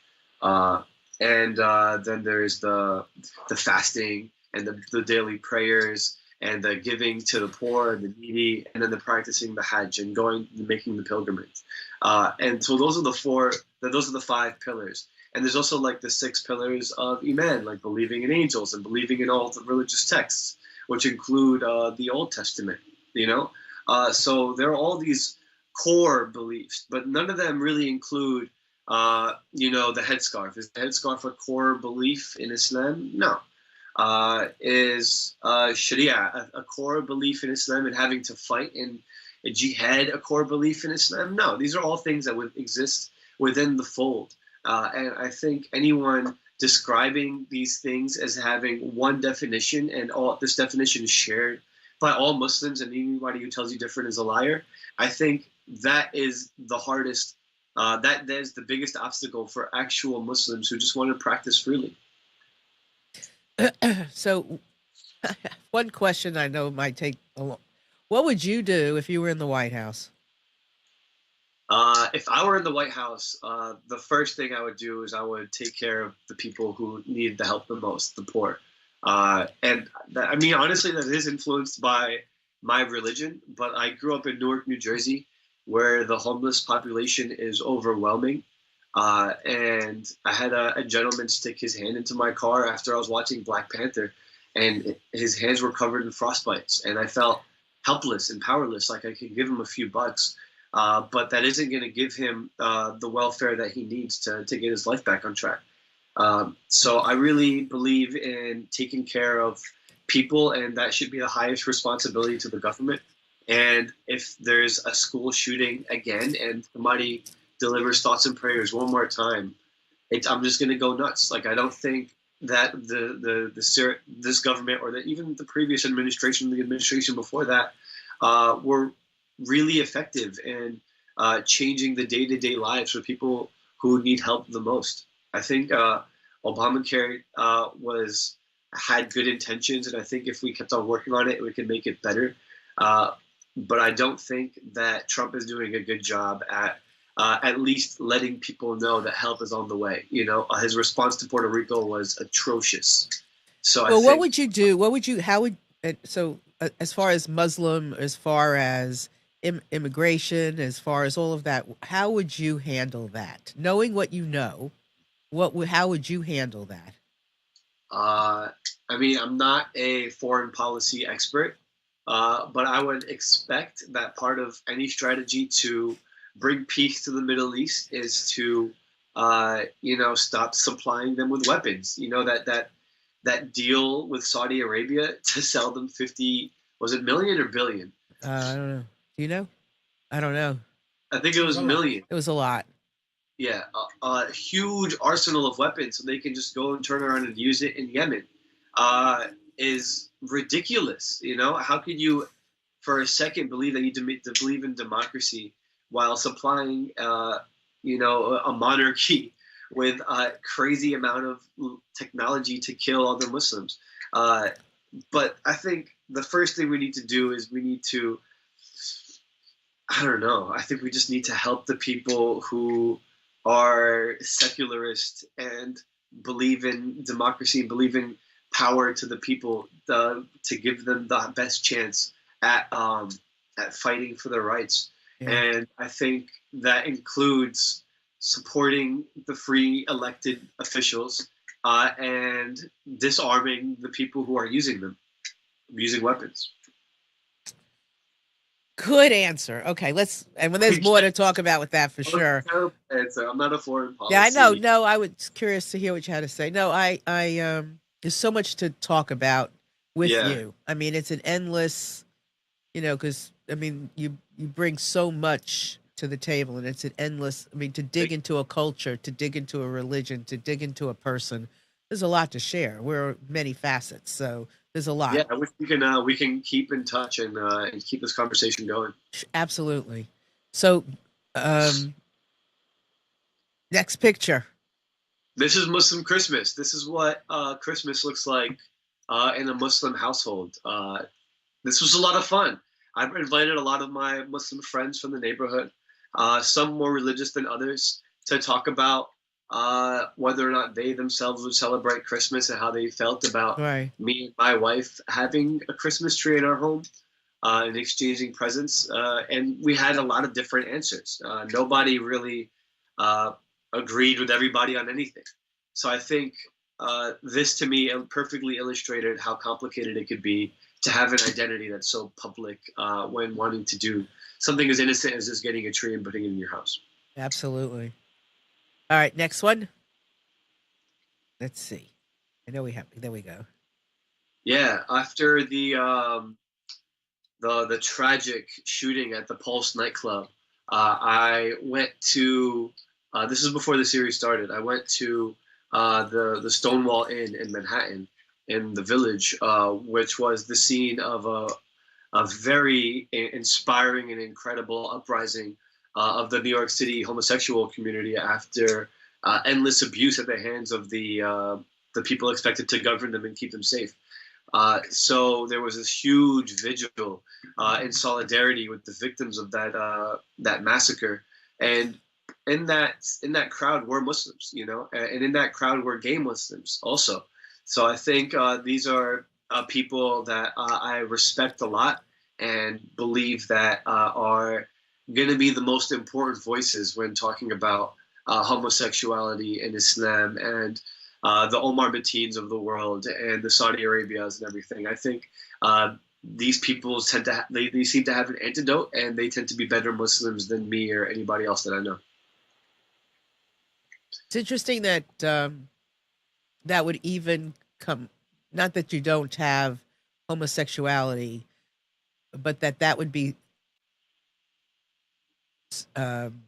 And then there's the fasting and the daily prayers and the giving to the poor and the needy, and then the practicing the Hajj and making the pilgrimage. And so those are the five pillars. And there's also like the six pillars of Iman, like believing in angels and believing in all the religious texts, which include the Old Testament, you know? So there are all these core beliefs, but none of them really include, the headscarf. Is the headscarf a core belief in Islam? No. Is Sharia a core belief in Islam, and having to fight in a jihad a core belief in Islam? No. These are all things that would exist within the fold. And I think anyone describing these things as having one definition and all this definition is shared by all Muslims, and anybody who tells you different is a liar, I think that is the hardest, that is the biggest obstacle for actual Muslims who just want to practice freely. So one question I know might take a long. What would you do if you were in the White House? If I were in the White House, the first thing I would do is I would take care of the people who need the help the most, the poor. Honestly, that is influenced by my religion, but I grew up in Newark, New Jersey, where the homeless population is overwhelming. And I had a gentleman stick his hand into my car after I was watching Black Panther, and his hands were covered in frostbites, and I felt helpless and powerless, like I could give him a few bucks. But that isn't going to give him the welfare that he needs to get his life back on track. So I really believe in taking care of people, and that should be the highest responsibility to the government. And if there's a school shooting again and somebody delivers thoughts and prayers one more time, I'm just going to go nuts. Like, I don't think that this government or even the previous administration, the administration before that, were really effective in changing the day-to-day lives for people who need help the most. I think Obamacare had good intentions, and I think if we kept on working on it, we could make it better. But I don't think that Trump is doing a good job at least letting people know that help is on the way. His response to Puerto Rico was atrocious. So what would you do? As far as Muslim, as far as immigration, as far as all of that, how would you handle that? Knowing what you know, how would you handle that? I'm not a foreign policy expert, but I would expect that part of any strategy to bring peace to the Middle East is to, stop supplying them with weapons. That deal with Saudi Arabia to sell them 50, was it million or billion? I don't know. Do you know? I don't know. I think it was million. It was a lot. Yeah, a huge arsenal of weapons, so they can just go and turn around and use it in Yemen, is ridiculous. How could you, for a second, believe that you need to believe in democracy while supplying, a monarchy with a crazy amount of technology to kill other Muslims? But I think the first thing we need to do is we need to, I don't know, I think we just need to help the people who are secularist and believe in democracy and believe in power to the people, to give them the best chance at fighting for their rights. Yeah. And I think that includes supporting the free elected officials and disarming the people who are using weapons. Good answer. Okay, and when there's more to talk about with that for sure. Terrible answer. I'm not a foreign Yeah, I know. policy. No, I was curious to hear what you had to say. No, there's so much to talk about with Yeah, you. I mean, it's an endless, because I mean, you bring so much to the table, and it's an endless. I mean, to dig into a culture, to dig into a religion, to dig into a person. There's a lot to share. We're many facets, so there's a lot. yeah. I wish we can keep in touch and keep this conversation going. Absolutely. So, um, next picture. This is Muslim Christmas. This is what Christmas looks like in a Muslim household. This was a lot of fun. I've invited a lot of my Muslim friends from the neighborhood, some more religious than others, to talk about whether or not they themselves would celebrate Christmas and how they felt about Right. me and my wife having a Christmas tree in our home and exchanging presents. And we had a lot of different answers. Nobody really agreed with everybody on anything. So I think this to me perfectly illustrated how complicated it could be to have an identity that's so public when wanting to do something as innocent as just getting a tree and putting it in your house. Absolutely. All right, next one. Let's see. I know we have. There we go. Yeah, after the tragic shooting at the Pulse nightclub, I went to. This is before the series started. I went to the Stonewall Inn in Manhattan, in the Village, which was the scene of a very inspiring and incredible uprising of the New York City homosexual community after endless abuse at the hands of the people expected to govern them and keep them safe. So there was this huge vigil in solidarity with the victims of that massacre, and in that crowd were Muslims, and in that crowd were gay Muslims also. So I think these are people that I respect a lot and believe that are going to be the most important voices when talking about homosexuality in Islam and the Omar Mateens of the world and the Saudi Arabias and everything. I think these people they seem to have an antidote, and they tend to be better Muslims than me or anybody else that I know. It's interesting that that would even come. Not that you don't have homosexuality, but that would be um,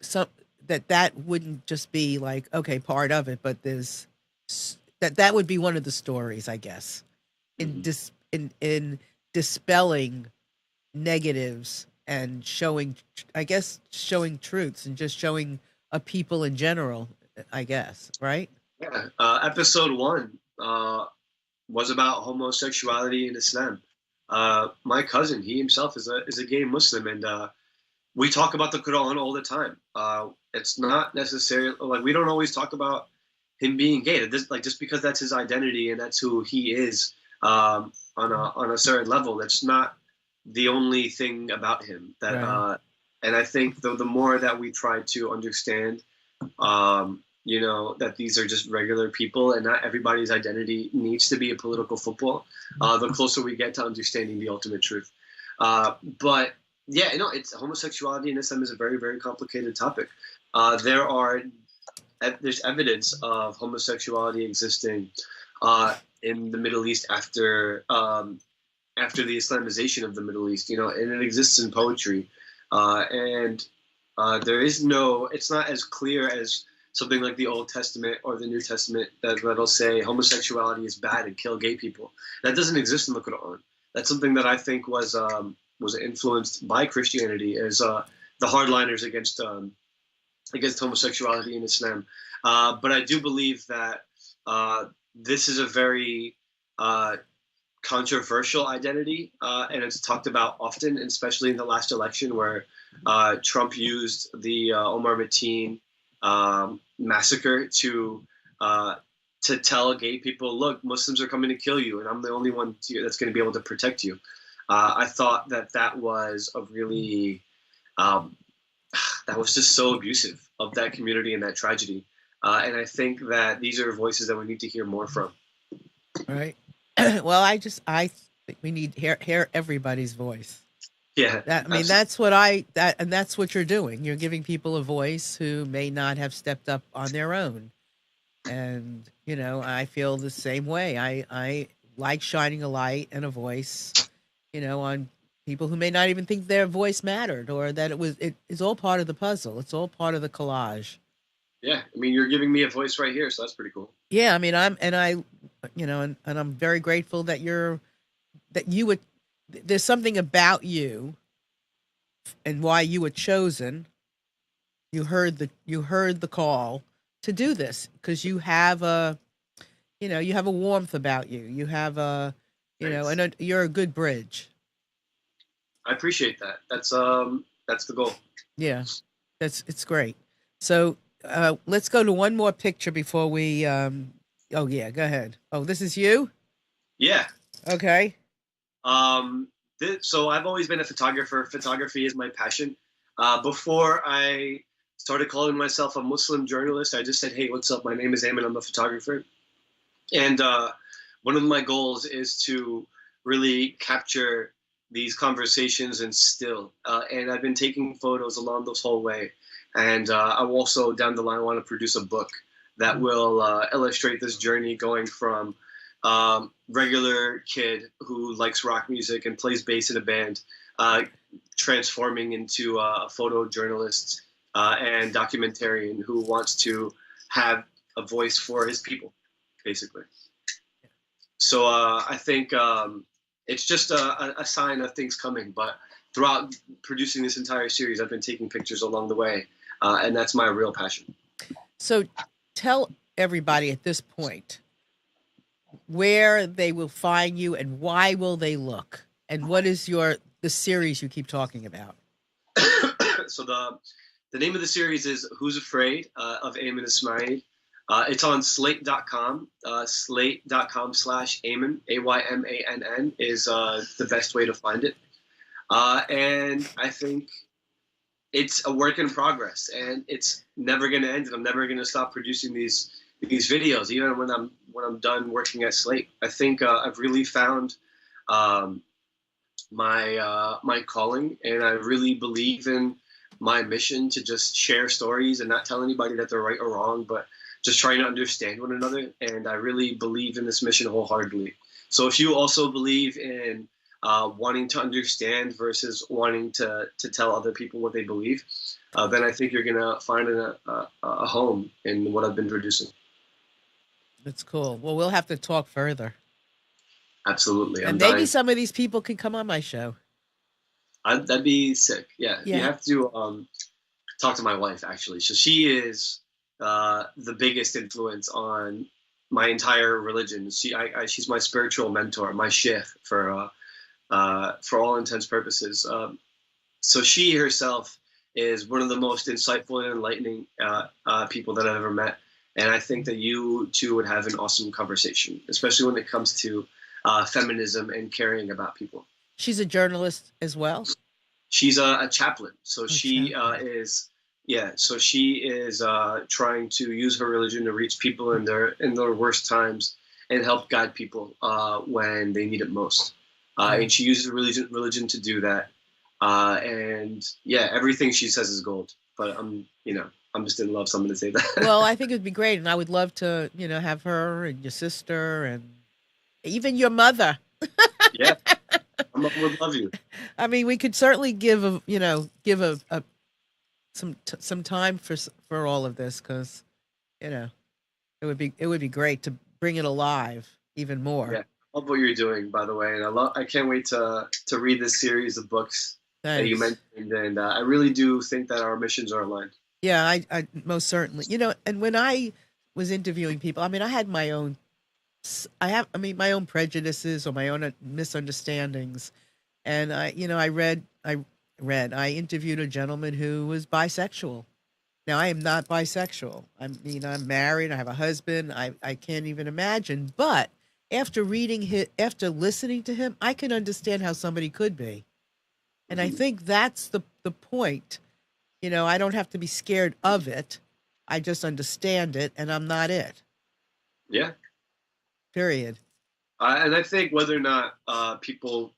some that wouldn't just be like, okay, part of it, but that would be one of the stories, I guess, in Mm-hmm. in dispelling negatives and showing, I guess, showing truths and just showing a people in general, I guess, right? Yeah. Episode 1 was about homosexuality in Islam. My cousin, he himself is a gay Muslim, and we talk about the Quran all the time. It's not necessarily like we don't always talk about him being gay. Like just because that's his identity and that's who he is on a certain level, that's not the only thing about him. Right. And I think the more that we try to understand, that these are just regular people and not everybody's identity needs to be a political football, the closer we get to understanding the ultimate truth. But yeah, it's homosexuality in Islam is a very, very complicated topic. There's evidence of homosexuality existing in the Middle East after the Islamization of the Middle East, and it exists in poetry. And there is it's not as clear as something like the Old Testament or the New Testament that'll say homosexuality is bad and kill gay people. That doesn't exist in the Quran. That's something that I think was influenced by Christianity as the hardliners against homosexuality in Islam. But I do believe that this is a very controversial identity, and it's talked about often, especially in the last election where Trump used the Omar Mateen massacre to tell gay people, look, Muslims are coming to kill you, and I'm the only one that's going to be able to protect you. I thought that was a really that was just so abusive of that community and that tragedy. And I think that these are voices that we need to hear more from. Right. Well, I think we need hear everybody's voice. Yeah, That I mean, absolutely. that's what you're doing. You're giving people a voice who may not have stepped up on their own. And, I feel the same way. I like shining a light and a voice, on people who may not even think their voice mattered, or that it is all part of the puzzle. It's all part of the collage. Yeah, I mean, you're giving me a voice right here, so that's pretty cool. Yeah, I mean, and I'm very grateful that you would, there's something about you and why you were chosen. You heard the call to do this because you have a warmth about you. You have Thanks. you're a good bridge. I appreciate that. That's the goal. Yeah, it's great. So let's go to one more picture before we. Oh yeah, go ahead. Oh, this is you. Yeah. Okay. Um, so I've always been a photographer. Photography is my passion. Before I started calling myself a Muslim journalist, I just said, "Hey, what's up? My name is Aymann. I'm a photographer." And one of my goals is to really capture these conversations and still. And I've been taking photos along this whole way. And I also, down the line, want to produce a book that will illustrate this journey going from regular kid who likes rock music and plays bass in a band, uh, transforming into a photojournalist and documentarian who wants to have a voice for his people, basically. So I think it's just a sign of things coming. But throughout producing this entire series, I've been taking pictures along the way, and that's my real passion. So tell everybody at this point where they will find you and why will they look and what is the series you keep talking about. So the name of the series is Who's Afraid of Aymann Ismail. It's on slate.com. Slate.com/Aymann, Aymann is the best way to find it. And I think it's a work in progress, and it's never going to end. And I'm never going to stop producing these videos, even when I'm done working at Slate. I think I've really found um, my calling, and I really believe in my mission to just share stories and not tell anybody that they're right or wrong, but just trying to understand one another. And I really believe in this mission wholeheartedly. So if you also believe in wanting to understand versus wanting to tell other people what they believe, then I think you're gonna find a home in what I've been producing. That's cool. Well, we'll have to talk further. Absolutely, And I'm maybe dying. some of these people can come on my show. That'd be sick. Yeah, you Yeah. have to talk to my wife actually. So she is the biggest influence on my entire religion. She's my spiritual mentor, my chef for all intents purposes. So she herself is one of the most insightful and enlightening people that I've ever met. And I think that you two would have an awesome conversation, especially when it comes to feminism and caring about people. She's a journalist as well. She's a chaplain, so Oh, she chaplain. is yeah. So she is trying to use her religion to reach people in their worst times and help guide people when they need it most. Yeah. And she uses religion to do that. And yeah, everything she says is gold. But I'm just in love. So I'm going to say that. Well, I think it'd be great, and I would love to, have her and your sister and even your mother. Yeah, would love you. I mean, we could certainly give some time for all of this because you know it would be great to bring it alive even more. Yeah, I love what you're doing, by the way, and I can't wait to read this series of books that you Thanks. mentioned, and I really do think that our missions are aligned. Yeah, I most certainly. And when I was interviewing people, I mean, I had my own. I mean, my own prejudices or my own misunderstandings, and I interviewed a gentleman who was bisexual. Now, I am not bisexual. I'm married. I have a husband. I can't even imagine. But after listening to him, I can understand how somebody could be. And I Mhm. think that's the point. I don't have to be scared of it. I just understand it, and I'm not it. Yeah, Period. and I think whether or not people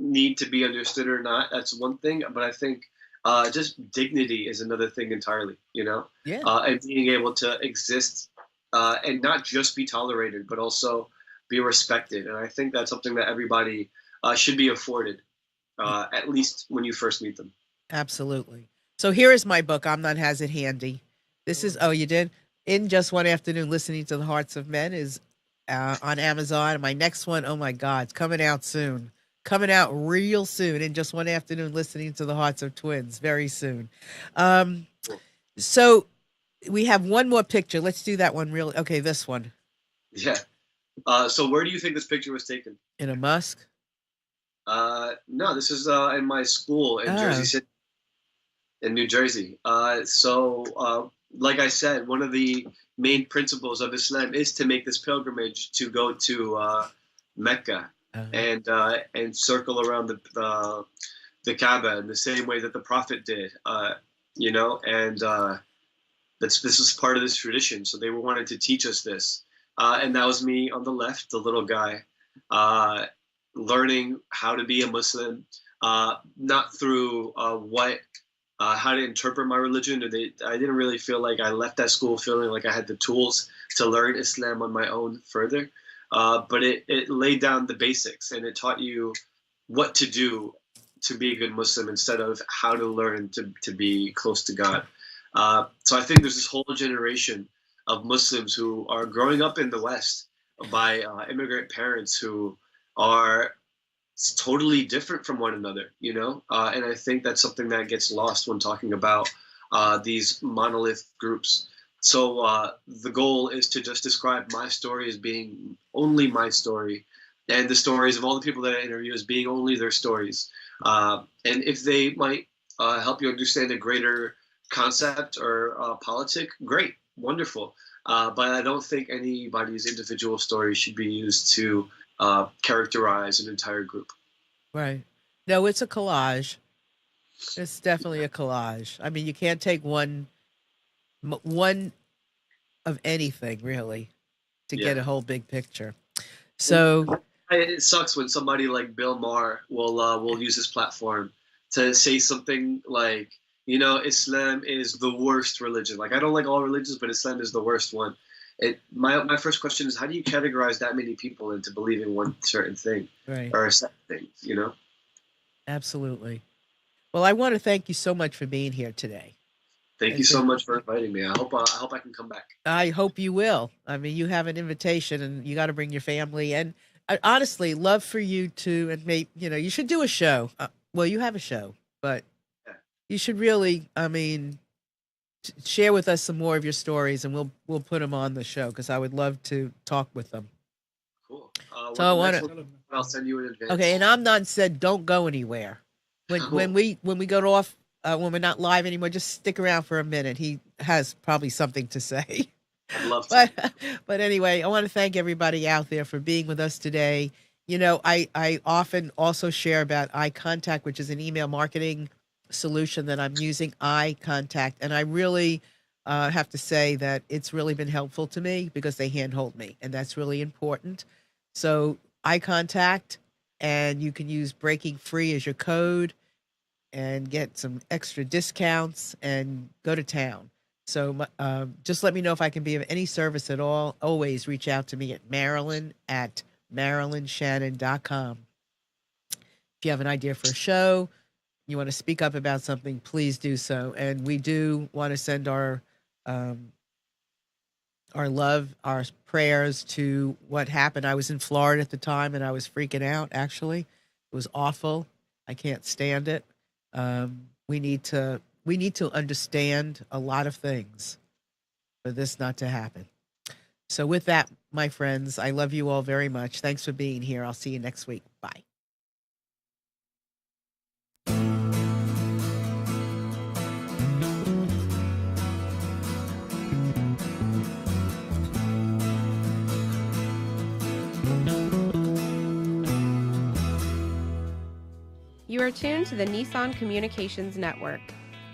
need to be understood or not, that's one thing. But I think just dignity is another thing entirely, Yeah. And being able to exist and not just be tolerated, but also be respected. And I think that's something that everybody should be afforded, at least when you first meet them. Absolutely. So here is my book. Amnon has it handy. This is, oh, you did? In Just One Afternoon, Listening to the Hearts of Men is on Amazon. My next one, oh my God, it's coming out soon. Coming out real soon. In Just One Afternoon, Listening to the Hearts of Twins, very soon. So we have one more picture. Let's do that one real. Okay, this one. Yeah. So where do you think this picture was taken? In a mosque? No, this is in my school in Jersey City, in New Jersey. Like I said, one of the main principles of Islam is to make this pilgrimage to go to Mecca and circle around the Kaaba in the same way that the Prophet did, and this is part of this tradition. So they wanted to teach us this, and that was me on the left, the little guy, learning how to be a Muslim, not through how to interpret my religion. I didn't really feel like I left that school feeling like I had the tools to learn Islam on my own further. But it laid down the basics, and it taught you what to do to be a good Muslim instead of how to learn to be close to God. So I think there's this whole generation of Muslims who are growing up in the West by immigrant parents who are totally different from one another, and I think that's something that gets lost when talking about these monolith groups. So the goal is to just describe my story as being only my story, and the stories of all the people that I interview as being only their stories. And if they might help you understand a greater concept or politic, great, wonderful. But I don't think anybody's individual story should be used to characterize an entire group. Right. No, it's a collage. It's definitely a collage. I mean, you can't take one of anything really to get a whole big picture. So it sucks when somebody like Bill Maher will use his platform to say something like, Islam is the worst religion. Like, I don't like all religions, but Islam is the worst one. My first question is, how do you categorize that many people into believing one certain thing, right, or a set thing? Absolutely. Well, I want to thank you so much for being here today. Thank you so much for inviting me. I hope I can come back. I hope you will. I mean, you have an invitation, and you got to bring your family. And I honestly love for you to, and maybe you should do a show. Well, you have a show, but you should really, share with us some more of your stories, and we'll put them on the show because I would love to talk with them. Cool. So I want to. I'll send you in advance. Okay, and Amnon said, "Don't go anywhere when we go off when we're not live anymore. Just stick around for a minute. He has probably something to say." I'd love to. But anyway, I want to thank everybody out there for being with us today. I often also share about eye contact, which is an email marketing solution that I'm using, eye contact, and I really have to say that it's really been helpful to me because they handhold me, and that's really important. So eye contact, and you can use Breaking Free as your code and get some extra discounts and go to town. So just let me know if I can be of any service at all. Always reach out to me at Marilyn@MarilynShannon.com. If you have an idea for a show, you want to speak up about something, please do so. And we do want to send our love, our prayers to what happened. I was in Florida at the time, and I was freaking out, actually. It was awful. I can't stand it. We need to understand a lot of things for this not to happen. So with that, my friends, I love you all very much. Thanks for being here. I'll see you next week. Bye. You are tuned to the Nissan Communications Network.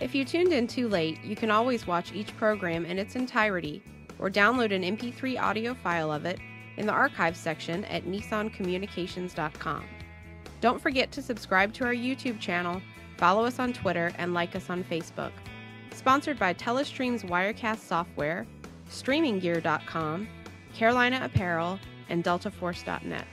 If you tuned in too late, you can always watch each program in its entirety or download an MP3 audio file of it in the archives section at nissancommunications.com. Don't forget to subscribe to our YouTube channel, follow us on Twitter, and like us on Facebook. Sponsored by Telestream's Wirecast software, StreamingGear.com, Carolina Apparel, and DeltaForce.net.